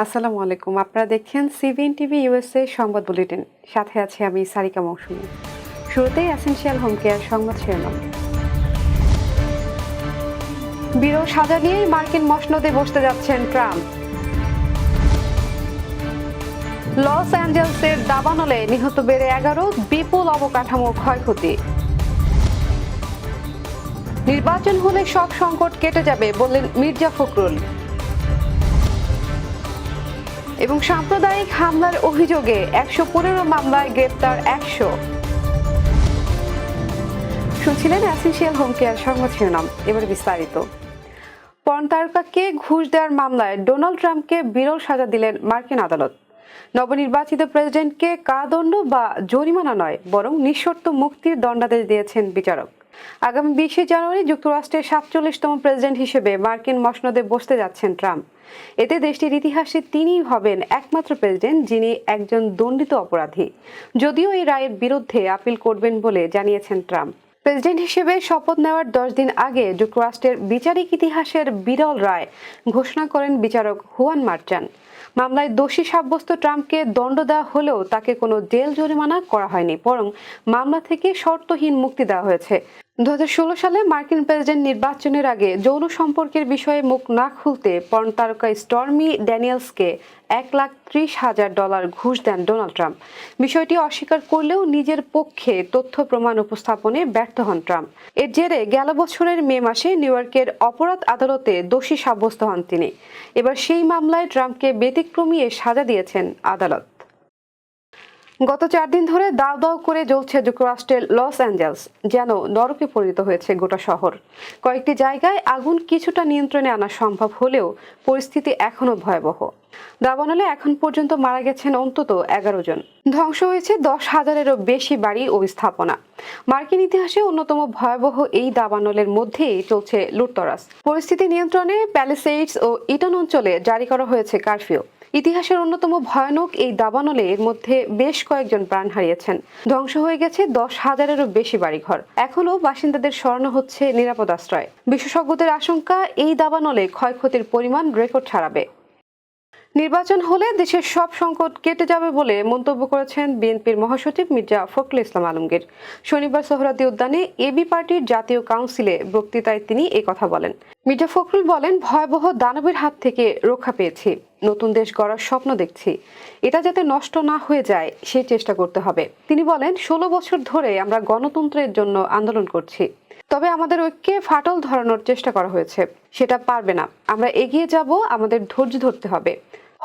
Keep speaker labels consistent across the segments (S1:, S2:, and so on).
S1: আসসালামু আলাইকুম। আপনারা দেখছেন সিবিএন টিভি ইউএসএ সংবাদ বুলেটিন। সাথে আছি আমি সারিকা মৌসুমী। শুরুতেই এসেনশিয়াল হোম কেয়ার সংবাদ শিরোনাম। বিরল সাজা নিয়ে মার্কিন মসনদে বসতে যাচ্ছেন ট্রাম্প। লস অ্যাঞ্জেলসের দাবানলে নিহত বেড়ে 11, বিপুল অবকাঠামো ক্ষয়ক্ষতি। নির্বাচন হলে সব সংকট কেটে যাবে বললেন মির্জা ফখরুল। এবং সাম্প্রদায়িক হামলার অভিযোগে 115 মামলায় গ্রেপ্তার 100। শুনছিলেন এসেনশিয়াল হোম কেয়ার সংবাদ শিরোনাম। এবারে বিস্তারিত। পর্ন তারকাকে ঘুষ দেওয়ার মামলায় ডোনাল্ড ট্রাম্পকে বিরল সাজা দিলেন মার্কিন আদালত। নবনির্বাচিত প্রেসিডেন্টকে কারাদণ্ড বা জরিমানা নয়, বরং নিঃশর্ত মুক্তির দণ্ডাদেশ দিয়েছেন বিচারক। আগামী 20 জানুয়ারি যুক্তরাষ্ট্রের 47তম প্রেসিডেন্ট হিসেবে মার্কিন মসনদে বসতে যাচ্ছেন ট্রাম্প। এতে দেশটির ইতিহাসে তিনিই হবেন একমাত্র প্রেসিডেন্ট যিনি একজন দণ্ডিত অপরাধী। যদিও এই রায়ের বিরুদ্ধে আপিল করবেন বলে জানিয়েছেন ট্রাম্প। প্রেসিডেন্ট হিসেবে শপথ নেওয়ার 10 দিন আগে যুক্তরাষ্ট্রের বিচারিক ইতিহাসের বিরল রায় ঘোষণা করেন বিচারক হুয়ান মার্চান। মামলায় দোষী সাব্যস্ত ট্রাম্পকে দণ্ড দেওয়া হলেও তাকে কোনো জেল জরিমানা করা হয়নি, বরং মামলা থেকে শর্তহীন মুক্তি দেওয়া হয়েছে। 2016 সালে মার্কিন প্রেসিডেন্ট নির্বাচনের আগে যৌন সম্পর্কের বিষয়ে মুখ না খুলতে পর্ন তারকা স্টর্মি ড্যানিয়েলসকে $1,30,000 ঘুষ দেন ডোনাল্ড ট্রাম্প। বিষয়টি অস্বীকার করলেও নিজের পক্ষে তথ্য প্রমাণ উপস্থাপনে ব্যর্থ হন ট্রাম্প। এর জেরে গেল বছরের মে মাসে নিউ ইয়র্কের অপরাধ আদালতে দোষী সাব্যস্ত হন তিনি। এবার সেই মামলায় ট্রাম্পকে ব্যতিক্রমী সাজা দিয়েছেন আদালত। গত 4 দিন ধরে দাউ দাউ করে জ্বলছে যুক্তরাষ্ট্রের লস অ্যাঞ্জেলস, যেন নরকে পরিণত হয়েছে গোটা শহর। কয়েকটি জায়গায় আগুন কিছুটা নিয়ন্ত্রণে আনা সম্ভব হলেও পরিস্থিতি এখনো ভয়াবহ। দাবানলে এখন পর্যন্ত মারা গেছেন অন্তত 11 জন। ধ্বংস হয়েছে 10,000-এরও বেশি বাড়ি ও স্থাপনা। মার্কিন ইতিহাসে অন্যতম ভয়াবহ এই দাবানলের মধ্যেই চলছে লুটতরাজ। পরিস্থিতি নিয়ন্ত্রণে প্যালিসেইডস ও ইটন অঞ্চলে জারি করা হয়েছে কারফিউ। ইতিহাসের অন্যতম ভয়ানক এই দাবানলে এর মধ্যে বেশ কয়েকজন প্রাণ হারিয়েছেন। ধ্বংস হয়ে গেছে 10,000-এরও বেশি বাড়িঘর। এখনও বাসিন্দাদের সরানো হচ্ছে নিরাপদ আশ্রয়। বিশেষজ্ঞদের আশঙ্কা, এই দাবানলে ক্ষয়ক্ষতির পরিমাণ রেকর্ড ছাড়াবে। নির্বাচন হলে দেশের সব সংকট কেটে যাবে বলে মন্তব্য করেছেন বিএনপির মহাসচিব মির্জা ফখরুল ইসলাম আলমগীর। শনিবার সোহরাওয়ার্দী উদ্যানে এবি পার্টির জাতীয় কাউন্সিলে বক্তৃতায় তিনি এই কথা বলেন। মির্জা ফখরুল বলেন, ভয়াবহ দানবের হাত থেকে রক্ষা পেয়েছি, নতুন দেশ গড়ার স্বপ্ন দেখছি, এটা যাতে নষ্ট না হয়ে যায় সেই চেষ্টা করতে হবে। তিনি বলেন, 16 বছর ধরে আমরা গণতন্ত্রের জন্য আন্দোলন করছি, তবে আমাদের ঐক্যে ফাটল ধরানোর চেষ্টা করা হয়েছে, সেটা পারবে না। আমরা এগিয়ে যাব, আমাদের ধৈর্য ধরতে হবে,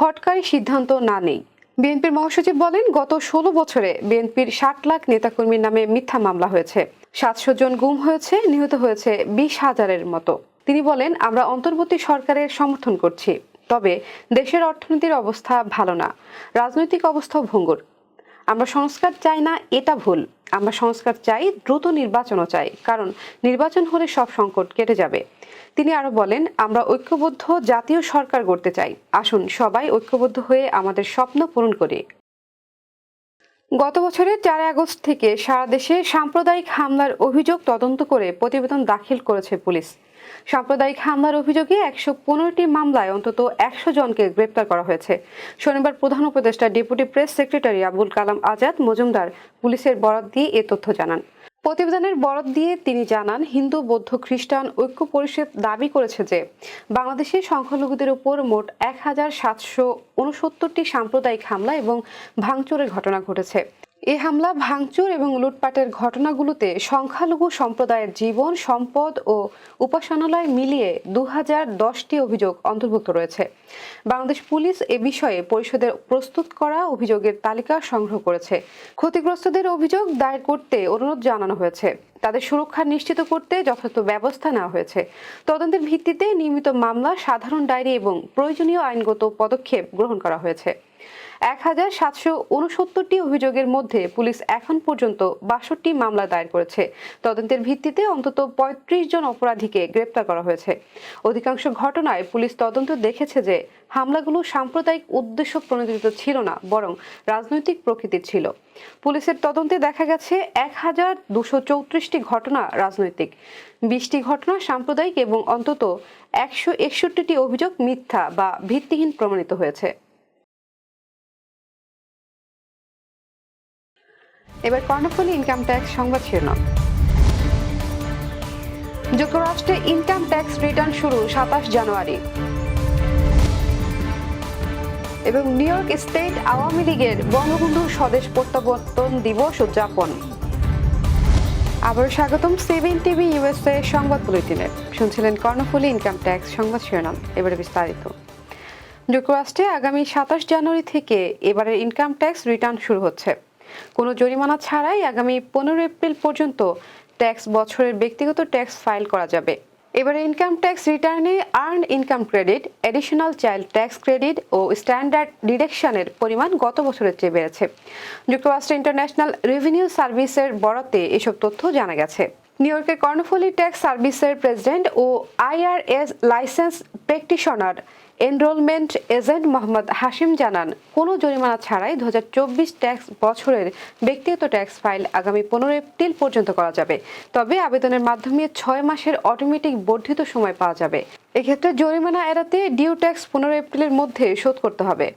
S1: হঠকারী সিদ্ধান্ত না নেই। বিএনপির মহাসচিব বলেন, গত 16 বছরে বিএনপির 60 লাখ নেতাকর্মীর নামে মিথ্যা মামলা হয়েছে, 700 জন গুম হয়েছে, নিহত হয়েছে 20,000-এর মতো। তিনি বলেন, আমরা অন্তর্বর্তী সরকারের সমর্থন করছি, তবে দেশের অর্থনীতির অবস্থা ভালো না, রাজনৈতিক অবস্থাও ভঙ্গুর। আমরা সংস্কার চাই না, এটা ভুল। আমরা সংস্কার চাই, দ্রুত নির্বাচনও চাই, কারণ নির্বাচন হলে সব সংকট কেটে যাবে। তিনি আরো বলেন, আমরা ঐক্যবদ্ধ জাতীয় সরকার গড়তে চাই, আসুন সবাই ঐক্যবদ্ধ হয়ে আমাদের স্বপ্ন পূরণ করি। গত বছরের 4 আগস্ট থেকে সারা দেশে সাম্প্রদায়িক হামলার অভিযোগ তদন্ত করে প্রতিবেদন দাখিল করেছে পুলিশ। সাম্প্রদায়িক হামলার অভিযোগে 115টি মামলায় অন্তত 100 জনকে গ্রেপ্তার করা হয়েছে। শনিবার প্রধান উপদেষ্টা deputy press secretary Abul Kalam Azad Majumdar পুলিশের বরাত দিয়ে এ তথ্য জানান। প্রতিবেদনের বরাত দিয়ে তিনি জানান, হিন্দু, বৌদ্ধ, খ্রিস্টান ঐক্য পরিষদ দাবি করেছে যে বাংলাদেশে সংখ্যালঘুদের উপর মোট 1,769টি সাম্প্রদায়িক হামলা এবং ভাঙচুরের ঘটনা ঘটেছে। এই হামলা, ভাঙচুর এবং লুটপাটের ঘটনাগুলোতে সংখ্যালঘু সম্প্রদায়ের জীবন, সম্পদ ও উপাসনালয় মিলিয়ে 2010টি অভিযোগ অন্তর্ভুক্ত রয়েছে। বাংলাদেশ পুলিশ এ বিষয়ে পরিষদের প্রস্তুত করা অভিযোগের তালিকা সংগ্রহ করেছে। ক্ষতিগ্রস্তদের অভিযোগ দায়ের করতে অনুরোধ জানানো হয়েছে। তাদের সুরক্ষা নিশ্চিত করতে যথাযথ ব্যবস্থা নেওয়া হয়েছে। তদন্তের ভিত্তিতে নিয়মিত মামলা, সাধারণ ডায়েরি এবং প্রয়োজনীয় আইনগত পদক্ষেপ গ্রহণ করা হয়েছে। 1,769টি অভিযোগের মধ্যে পুলিশ এখন পর্যন্ত 62টি মামলা দায়ের করেছে। তদন্তের ভিত্তিতে অন্তত 35 জন অপরাধীকে গ্রেপ্তার করা হয়েছে। অধিকাংশ ঘটনায় পুলিশ তদন্ত দেখেছে যে হামলাগুলো সাম্প্রদায়িক উদ্দেশ্য প্রণোদিত ছিল না, বরং রাজনৈতিক প্রকৃতির ছিল। পুলিশের তদন্তে দেখা গেছে 1,234টি ঘটনা রাজনৈতিক, 20টি ঘটনা সাম্প্রদায়িক এবং অন্তত 161টি অভিযোগ মিথ্যা বা ভিত্তিহীন প্রমাণিত হয়েছে। এবার কর্ণফুলী ইনকাম ট্যাক্স সংবাদ শিরোনাম। যুক্তরাষ্ট্রে ইনকাম ট্যাক্স রিটার্ন শুরু 27 জানুয়ারি। এবং নিউ ইয়র্ক স্টেট আওয়ামী লীগের বঙ্গবন্ধু স্বদেশ প্রত্যাবর্তন দিবস উদযাপন। আবার স্বাগতম সিবিএন টিভি ইউএসএ সংবাদ বুলেটিনে। শুনছিলেন কর্ণফুলী ইনকাম ট্যাক্স সংবাদ শিরোনাম, এবারে বিস্তারিত। যুক্তরাষ্ট্রে আগামী 27 জানুয়ারি থেকে এবারের ইনকাম ট্যাক্স রিটার্ন শুরু হচ্ছে। কোনো জরিমানা ছাড়াই আগামী 15 এপ্রিল পর্যন্ত ট্যাক্স বছরের ব্যক্তিগত ট্যাক্স ফাইল করা যাবে। এবারে ইনকাম ট্যাক্স রিটার্নে earned income credit, additional child tax credit ও স্ট্যান্ডার্ড ডিডাকশনের পরিমাণ গত বছরের চেয়ে বেড়েছে। যুক্তরাষ্ট্র ইন্টারন্যাশনাল রেভিনিউ সার্ভিসের বরাতে এসব তথ্য জানা গেছে। নিউ ইয়র্কের কর্ণফুলী ট্যাক্স সার্ভিসের প্রেসিডেন্ট ও IRS license practitioner enrollment agent Mohammad Hashim জানান, কোনো জরিমানা ছাড়াই 2024 ট্যাক্স বছরের ব্যক্তিগত ট্যাক্স ফাইল আগামী 15 এপ্রিল পর্যন্ত করা যাবে। তবে আবেদনের মাধ্যমে 6 মাসের অটোমেটিক বর্ধিত সময় পাওয়া যাবে। এক্ষেত্রে জরিমানা এড়াতে ডিউ ট্যাক্স 15 এপ্রিলের মধ্যে শোধ করতে হবে।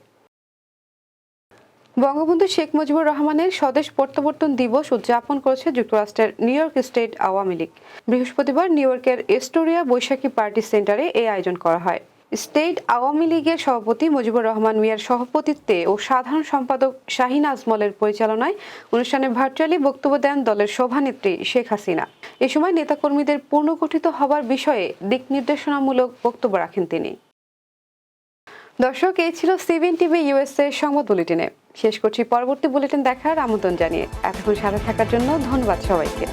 S1: বঙ্গবন্ধু শেখ মুজিবুর রহমানের স্বদেশ প্রত্যাবর্তন দিবস উদযাপন করেছে যুক্তরাষ্ট্রের new York state Awami League. বৃহস্পতিবার নিউ ইয়র্কের এস্টোরিয়া বৈশাখী পার্টি সেন্টারে এই আয়োজন করা হয়। স্টেট আওয়ামী লীগের সভাপতি মুজিবুর রহমান মিয়ার সভাপতিত্বে ও সাধারণ সম্পাদক শাহিন আজমলের পরিচালনায় অনুষ্ঠানে ভার্চুয়ালি বক্তব্য দেন দলের সভানেত্রী শেখ হাসিনা। এ সময় নেতাকর্মীদের পুনর্গঠিত হবার বিষয়ে দিক নির্দেশনামূলক বক্তব্য রাখেন তিনি। দর্শক, এই ছিল সিবিএন টিভি ইউএসএ সংবাদ বুলেটিনে। শেষ করছি পরবর্তী বুলেটিন দেখার আমন্ত্রণ জানিয়ে। এতক্ষণ সাথে থাকার জন্য ধন্যবাদ সবাইকে।